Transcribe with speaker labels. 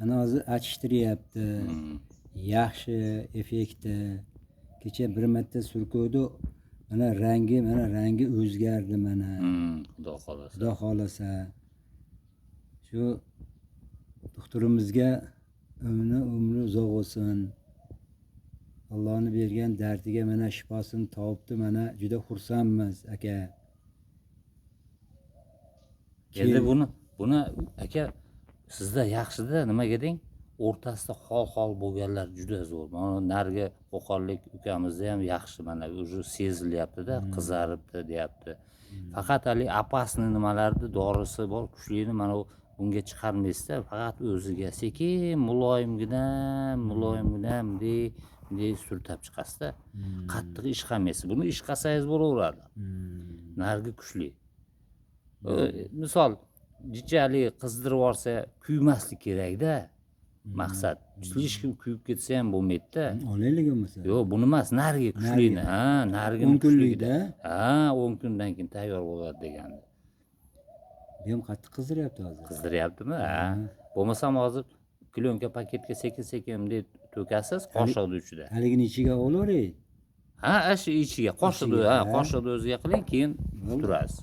Speaker 1: Ana hozir achishtiryapti. Yaxshi effekti. Kecha bir marta surkovdi. Mana rangi o'zgardi mana.
Speaker 2: Xudo xolasa.
Speaker 1: Xudo xolasa. Shu doktorimizga umri uzoq bo'lsin. Allohning bergan dardiga mana shifosini topdi. Mana juda xursandmiz aka.
Speaker 2: Endi buni aka sizda yaxshida nimaga deng? O'rtasida hol bo'lganlar juda zo'r. Mana narigi Qo'qonlik ukamizda ham yaxshi, mana o'sha sezilyapti-da, qizaribdi deyapti. Faqat hali opasniy nimalarni dorisi bor, kuchlini mana bunga chiqarmaysiz-da, faqat o'ziga sekin muloyimgina bunday surtab chiqasiz-da. Qattiq ish qilmaysiz. Buni ish qilsangiz bo'laveradi. Narigi kuchli. Misol jichali qizdirib olsa kuymaslik kerak-da. Maqsad. Слишком kuyib ketsa ham bo'lmaydi-da.
Speaker 1: Olaylik bo'lmasa.
Speaker 2: Yo'q, buni emas, narigi kuchlini. Narigi
Speaker 1: 10 kunlikda.
Speaker 2: 10 kundan keyin tayyor bo'ladi degandi.
Speaker 1: Bu ham qattiq qizdiryapti hozir.
Speaker 2: Qizdiryaptimi? Bo'lmasam hozir plyonka paketga sekin bunday to'kasiz qoshiqning ichida.
Speaker 1: Haligini ichiga olaveraylik.
Speaker 2: Shu ichiga qoshiqni o'ziga qiling, keyin turasiz.